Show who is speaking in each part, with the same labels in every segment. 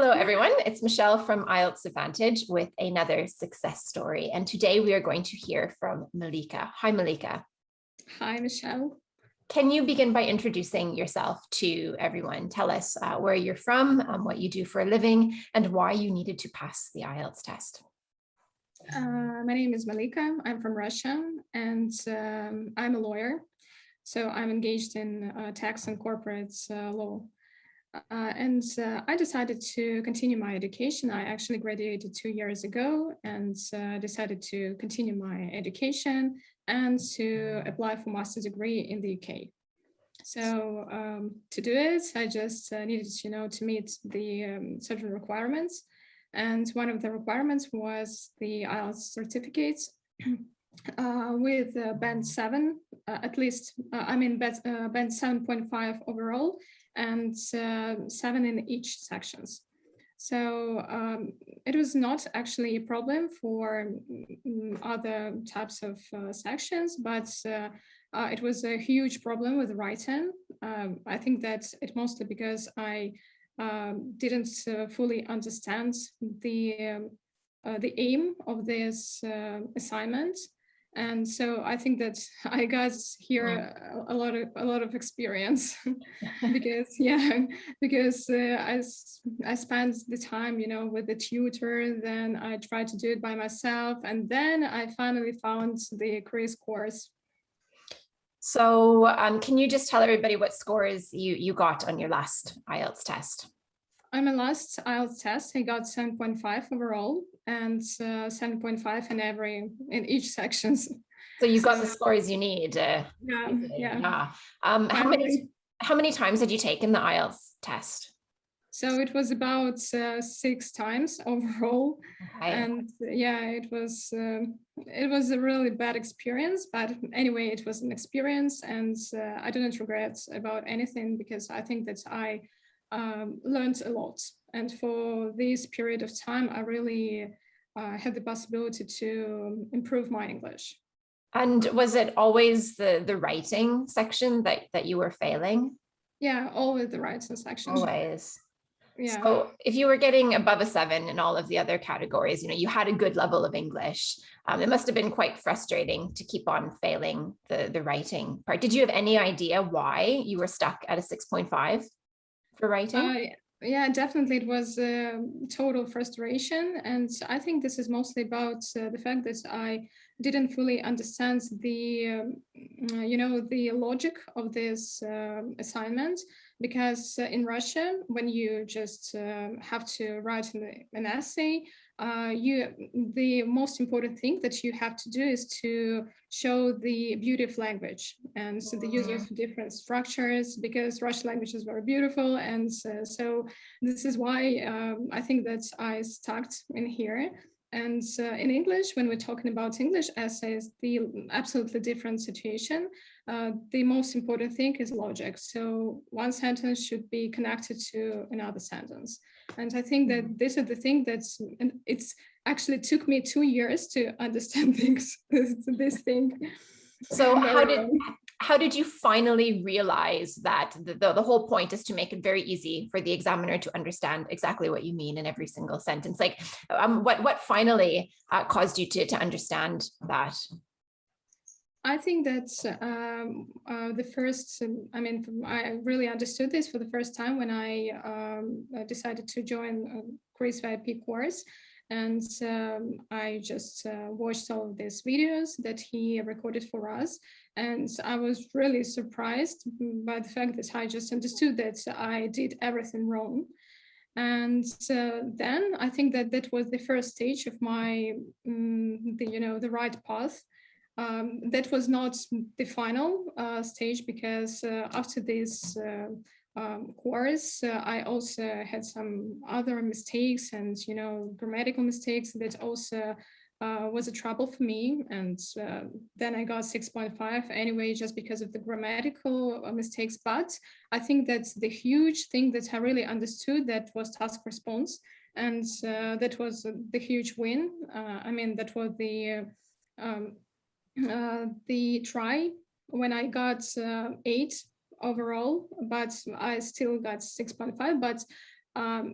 Speaker 1: Hello, everyone. It's Michelle from IELTS Advantage with another success story. And today we are going to hear from Malika. Hi, Malika.
Speaker 2: Hi, Michelle.
Speaker 1: Can you begin by introducing yourself to everyone? Tell us where you're from, what you do for a living, and why you needed to pass the IELTS test.
Speaker 2: My name is Malika. I'm from Russia, and I'm a lawyer. So I'm engaged in tax and corporate law. I decided to continue my education. I actually graduated 2 years ago and decided to continue my education and to apply for master's degree in the UK. So to do it, I just needed, to meet the certain requirements. And one of the requirements was the IELTS certificate with band 7, at least, band 7.5 overall, and 7 in each sections. So it was not actually a problem for other types of sections, but it was a huge problem with writing. I think that it mostly because I didn't fully understand the aim of this assignment. And so I think that I got here a lot of experience because I spent the time, with the tutor, then I tried to do it by myself. And then I finally found the careers course.
Speaker 1: So can you just tell everybody what scores you got on your last IELTS test?
Speaker 2: On my last IELTS test, I got 7.5 overall and 7.5 in each sections.
Speaker 1: So you got the scores you need.
Speaker 2: Yeah.
Speaker 1: How many times had you taken the IELTS test?
Speaker 2: So it was about 6 times overall.
Speaker 1: Okay.
Speaker 2: And yeah, it was a really bad experience, but anyway, it was an experience, and I didn't regret about anything because I think that I learned a lot. And for this period of time, I really had the possibility to improve my English.
Speaker 1: And was it always the writing section that you were failing?
Speaker 2: Yeah, always the writing section.
Speaker 1: Always.
Speaker 2: Yeah.
Speaker 1: So if you were getting above a 7 in all of the other categories, you had a good level of English. It must have been quite frustrating to keep on failing the writing part. Did you have any idea why you were stuck at a 6.5 for writing?
Speaker 2: Yeah, definitely. It was total frustration. And I think this is mostly about the fact that I didn't fully understand the logic of this assignment. Because in Russia, when you just have to write an essay, the most important thing that you have to do is to show the beauty of language and so the use of different structures, because Russian language is very beautiful. And so this is why I think that I stuck in here. And in English, when we're talking about English essays, the absolutely different situation. The most important thing is logic. So one sentence should be connected to another sentence. And I think that this is the thing and it's actually took me 2 years to understand this thing.
Speaker 1: So how did you finally realize that the whole point is to make it very easy for the examiner to understand exactly what you mean in every single sentence? Like what finally caused you to understand that?
Speaker 2: I think that the first, I really understood this for the first time when I decided to join a Chris VIP course. And I just watched all of these videos that he recorded for us. And I was really surprised by the fact that I just understood that I did everything wrong. And then I think that was the first stage of my, the right path. That was not the final stage, because after this course, I also had some other mistakes and, grammatical mistakes that also was a trouble for me. And then I got 6.5 anyway, just because of the grammatical mistakes. But I think that the huge thing that I really understood, that was task response. And that was the huge win. That was the try when I got 8 overall, but I still got 6.5. But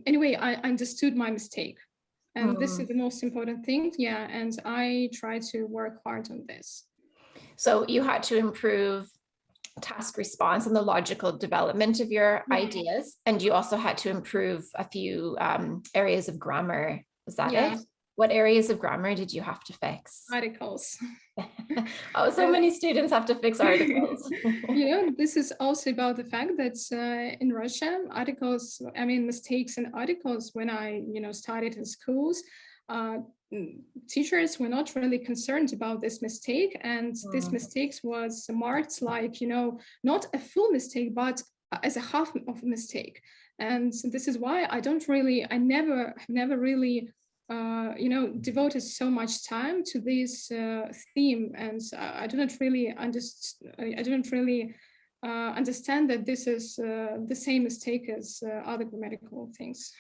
Speaker 2: anyway, I understood my mistake. And this is the most important thing. Yeah. And I try to work hard on this.
Speaker 1: So you had to improve task response and the logical development of your ideas. And you also had to improve a few areas of grammar. Was that it? What areas of grammar did you have to fix?
Speaker 2: Articles.
Speaker 1: Oh, so many students have to fix articles.
Speaker 2: This is also about the fact that in Russia, mistakes in articles, when I, studied in schools, teachers were not really concerned about this mistake. And this mistake was marked like, not a full mistake, but as a half of a mistake. And this is why I never really devoted so much time to this theme, and I do not really understand that this is the same mistake as other grammatical things.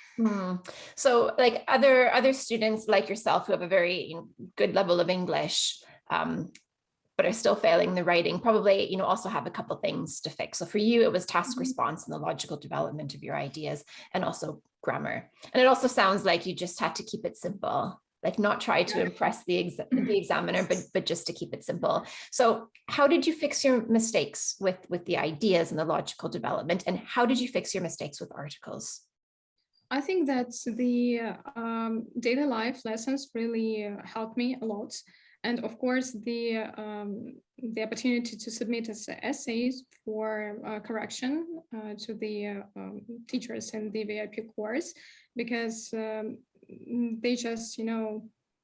Speaker 1: So, like other students like yourself who have a very good level of English, but are still failing the writing, probably also have a couple things to fix. So for you, it was task response and the logical development of your ideas, and also grammar. And it also sounds like you just had to keep it simple, like not try to impress the examiner, but just to keep it simple. So how did you fix your mistakes with the ideas and the logical development? And how did you fix your mistakes with articles?
Speaker 2: I think that the daily life lessons really helped me a lot. And of course, the opportunity to submit essays for correction to the teachers in the VIP course, because they just,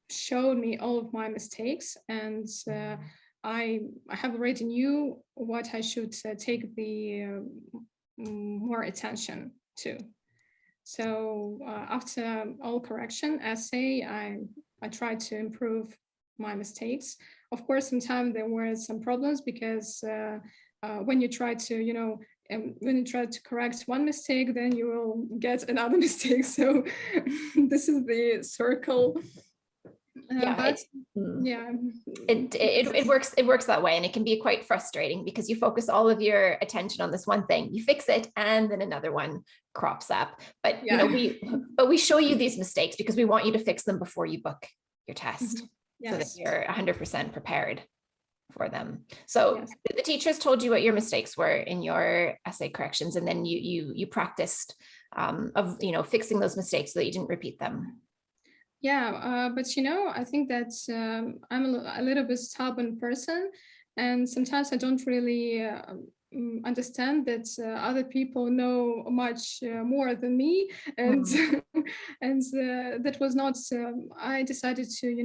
Speaker 2: showed me all of my mistakes, and I have already knew what I should take the more attention to. So after all correction essay, I tried to improve my mistakes. Of course, sometimes there were some problems, because when you try to, when you try to correct one mistake, then you will get another mistake. So this is the circle.
Speaker 1: It works that way, and it can be quite frustrating because you focus all of your attention on this one thing, you fix it, and then another one crops up. But we show you these mistakes because we want you to fix them before you book your test. So that you're 100% prepared for them. So the teachers told you what your mistakes were in your essay corrections, and then you practiced of fixing those mistakes so that you didn't repeat them.
Speaker 2: But I think that I'm a little bit stubborn person, and sometimes I don't really understand that other people know much more than me, and and that was not. I decided to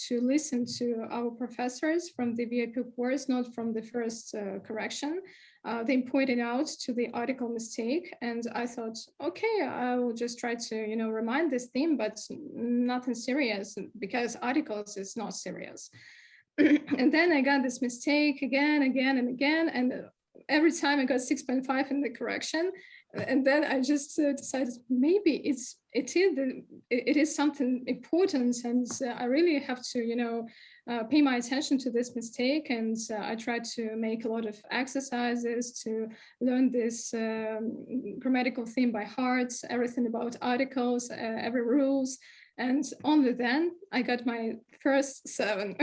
Speaker 2: to listen to our professors from the VIP course, not from the first correction. They pointed out to the article mistake, and I thought, okay, I will just try to remind this theme, but nothing serious, because articles is not serious. And then I got this mistake again, and every time I got 6.5 in the correction, and then I just decided maybe it is something important, and I really have to pay my attention to this mistake. And I tried to make a lot of exercises to learn this grammatical theme by heart, everything about articles, every rules, and only then I got my first 7.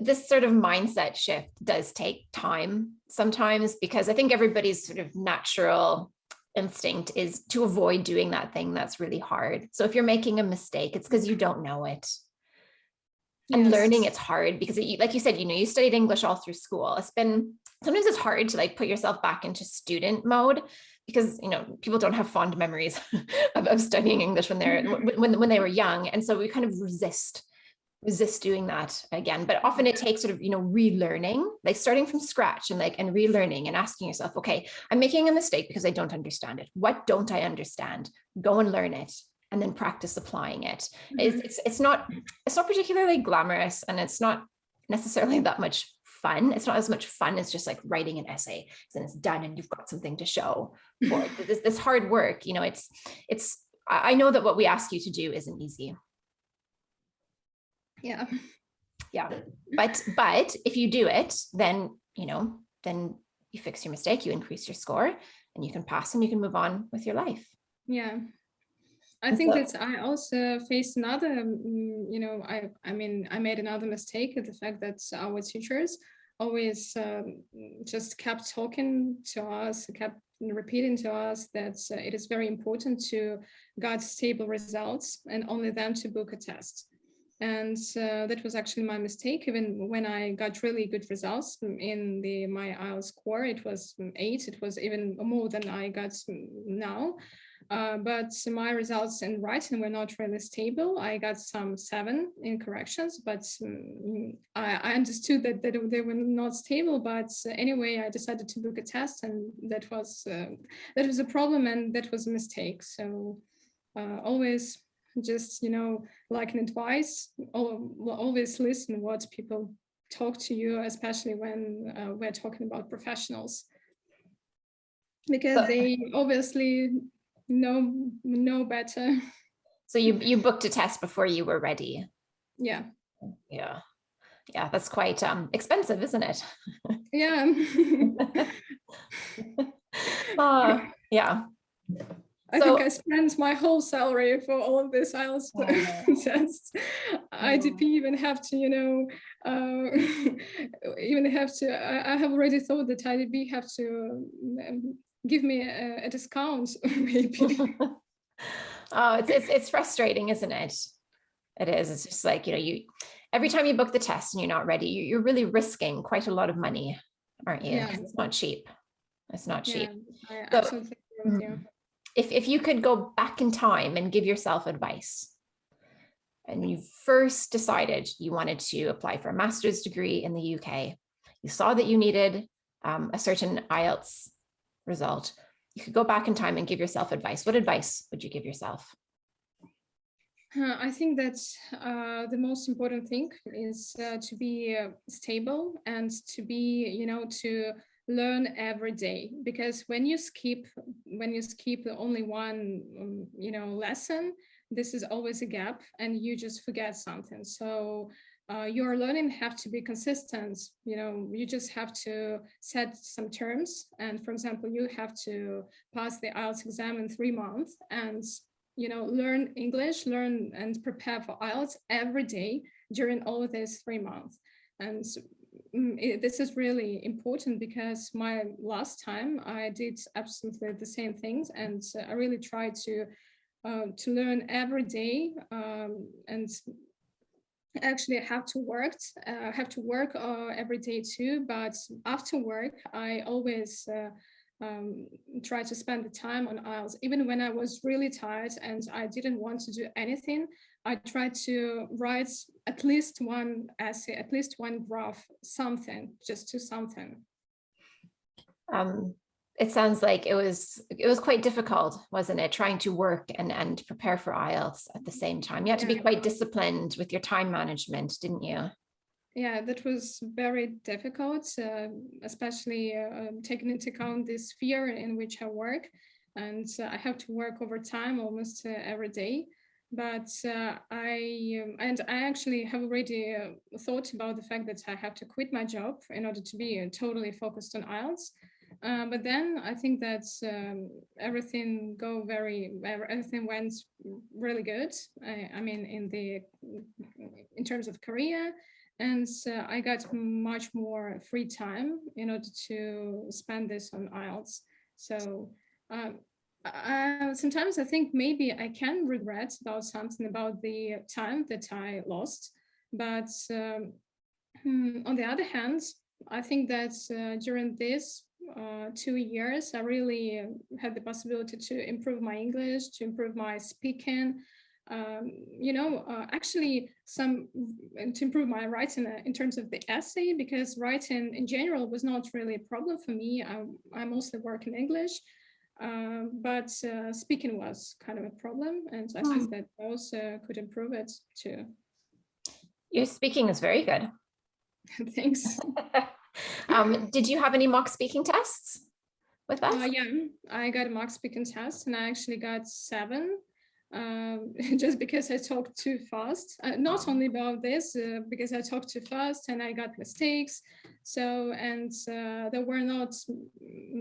Speaker 1: This sort of mindset shift does take time sometimes, because I think everybody's sort of natural instinct is to avoid doing that thing that's really hard. So if you're making a mistake, it's because you don't know it. And learning it's hard because like you said, you studied English all through school. Sometimes it's hard to put yourself back into student mode, because people don't have fond memories of studying English when they were young, and so we kind of resist doing that again. But often it takes sort of relearning, like starting from scratch and relearning and asking yourself, okay, I'm making a mistake because I don't understand it. What don't I understand? Go and learn it, and then practice applying it. It's not particularly glamorous, and it's not necessarily that much fun. It's not as much fun as just like writing an essay, and it's done and you've got something to show for it. This hard work, I know that what we ask you to do isn't easy.
Speaker 2: Yeah.
Speaker 1: But if you do it, then you fix your mistake, you increase your score, and you can pass and you can move on with your life.
Speaker 2: Yeah. I
Speaker 1: And
Speaker 2: think
Speaker 1: so,
Speaker 2: that I also faced another, I mean, I made another mistake at the fact that our teachers always just kept talking to us, kept repeating to us that it is very important to get stable results and only then to book a test. And that was actually my mistake. Even when I got really good results in my IELTS score, it was 8. It was even more than I got now. But my results in writing were not really stable. I got some 7 in corrections, but I understood that they were not stable. But anyway, I decided to book a test, and that was a problem, and that was a mistake. So always just, like an advice, always listen what people talk to you, especially when we're talking about professionals, because they obviously know better.
Speaker 1: so you booked a test before you were ready.
Speaker 2: Yeah.
Speaker 1: Yeah, that's quite expensive, isn't it?
Speaker 2: Yeah.
Speaker 1: Yeah.
Speaker 2: I think I spent my whole salary for all of this IELTS tests. IDP even have to, I have already thought that IDP have to give me a discount, maybe.
Speaker 1: Oh, it's frustrating, isn't it? It is. It's just like, every time you book the test and you're not ready, you're really risking quite a lot of money, aren't you?
Speaker 2: Yeah.
Speaker 1: It's not cheap. It's not cheap.
Speaker 2: I
Speaker 1: So,
Speaker 2: absolutely agree with you.
Speaker 1: If you could go back in time and give yourself advice, and you first decided you wanted to apply for a master's degree in the UK, you saw that you needed a certain IELTS result, you could go back in time and give yourself advice. What advice would you give yourself?
Speaker 2: I think that the most important thing is to be stable and to be, to learn every day. Because when you skip only one, lesson, this is always a gap, and you just forget something. So your learning have to be consistent. You just have to set some terms. And for example, you have to pass the IELTS exam in 3 months, and learn English, learn and prepare for IELTS every day during all of these 3 months. And this is really important, because my last time I did absolutely the same things, and I really tried to learn every day, and actually I have to work every day too. But after work, I always try to spend the time on IELTS. Even when I was really tired and I didn't want to do anything, I tried to write at least one essay, at least one graph, something, just do something.
Speaker 1: It sounds like it was quite difficult, wasn't it? Trying to work and prepare for IELTS at the same time. You had to be quite disciplined with your time management, didn't you?
Speaker 2: Yeah, that was very difficult, especially taking into account this sphere in which I work, and I have to work overtime almost every day. But I actually have already thought about the fact that I have to quit my job in order to be totally focused on IELTS. But then I think that everything went really good. I mean, in terms of career. And I got much more free time in order to spend this on IELTS. So sometimes I think maybe I can regret about something, about the time that I lost. But on the other hand, I think that during this 2 years, I really had the possibility to improve my English, to improve my speaking, actually to improve my writing in terms of the essay, because writing in general was not really a problem for me. I mostly work in English, but speaking was kind of a problem, and I think that I also could improve it too.
Speaker 1: Your speaking is very good.
Speaker 2: Thanks.
Speaker 1: Did you have any mock speaking tests with that?
Speaker 2: Yeah, I got a mock speaking test, and I actually got 7. just because I talked too fast. Not only about this, because I talked too fast and I got mistakes. So, and there were not,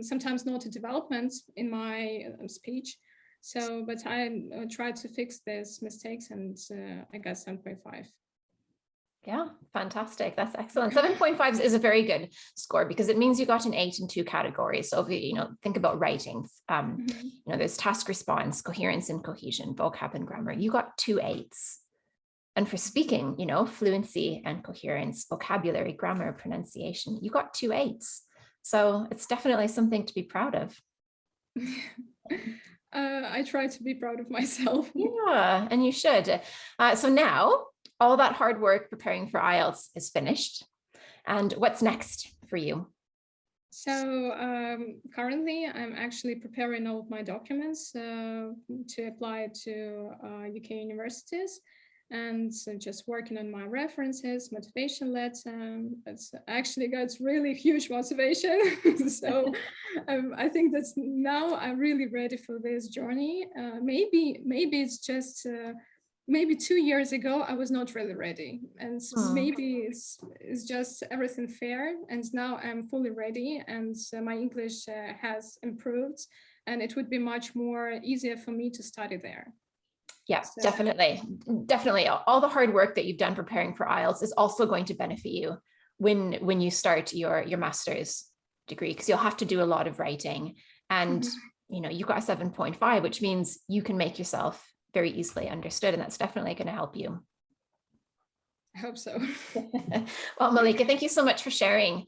Speaker 2: sometimes not developments in my speech. So, but I tried to fix these mistakes and I got 7.5.
Speaker 1: Yeah, fantastic. That's excellent. 7.5 is a very good score because it means you got an 8 in 2 categories. So if you think about writing, there's task response, coherence and cohesion, vocab and grammar. You got 2 8s. And for speaking, fluency and coherence, vocabulary, grammar, pronunciation, you got 2 8s. So it's definitely something to be proud of.
Speaker 2: I try to be proud of myself.
Speaker 1: Yeah, and you should. So now all that hard work preparing for IELTS is finished. And what's next for you?
Speaker 2: So currently I'm actually preparing all of my documents to apply to UK universities, and just working on my references, motivation letter. It's actually got really huge motivation. So I think that now I'm really ready for this journey. Maybe it's just maybe 2 years ago I was not really ready, and maybe it's just everything fair, and now I'm fully ready, and my English has improved, and it would be much more easier for me to study there.
Speaker 1: Yeah, so definitely. All the hard work that you've done preparing for IELTS is also going to benefit you when you start your master's degree, because you'll have to do a lot of writing, and you got a 7.5, which means you can make yourself very easily understood, and that's definitely going to help you.
Speaker 2: I hope so.
Speaker 1: Well, Malika, thank you so much for sharing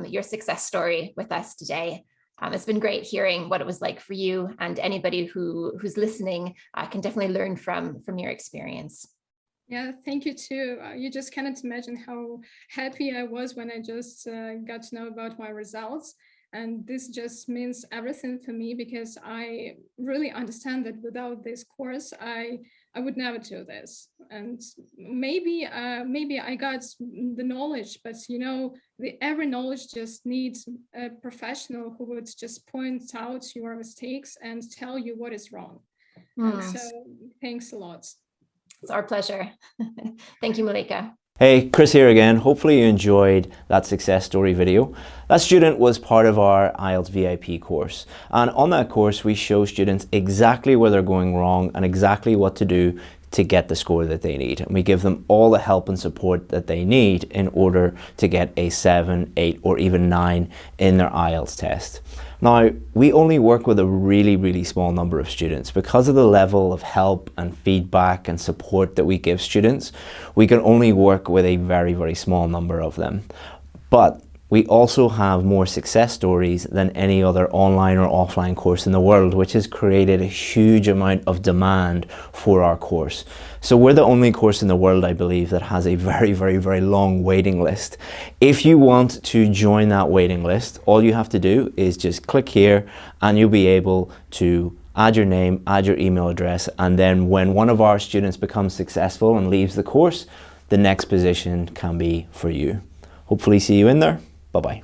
Speaker 1: your success story with us today. It's been great hearing what it was like for you, and anybody who's listening can definitely learn from your experience.
Speaker 2: Yeah, thank you too. You just cannot imagine how happy I was when I just got to know about my results. And this just means everything for me, because I really understand that without this course, I would never do this. And maybe I got the knowledge, but every knowledge just needs a professional who would just point out your mistakes and tell you what is wrong. And so thanks a lot.
Speaker 1: It's our pleasure. Thank you, Malika.
Speaker 3: Hey, Chris here again. Hopefully you enjoyed that success story video. That student was part of our IELTS VIP course. And on that course, we show students exactly where they're going wrong and exactly what to do to get the score that they need. And we give them all the help and support that they need in order to get a 7, 8, or even 9 in their IELTS test. Now, we only work with a really, really small number of students. Because of the level of help and feedback and support that we give students, we can only work with a very, very small number of them. But we also have more success stories than any other online or offline course in the world, which has created a huge amount of demand for our course. So we're the only course in the world, I believe, that has a very, very, very long waiting list. If you want to join that waiting list, all you have to do is just click here and you'll be able to add your name, add your email address, and then when one of our students becomes successful and leaves the course, the next position can be for you. Hopefully see you in there. Bye-bye.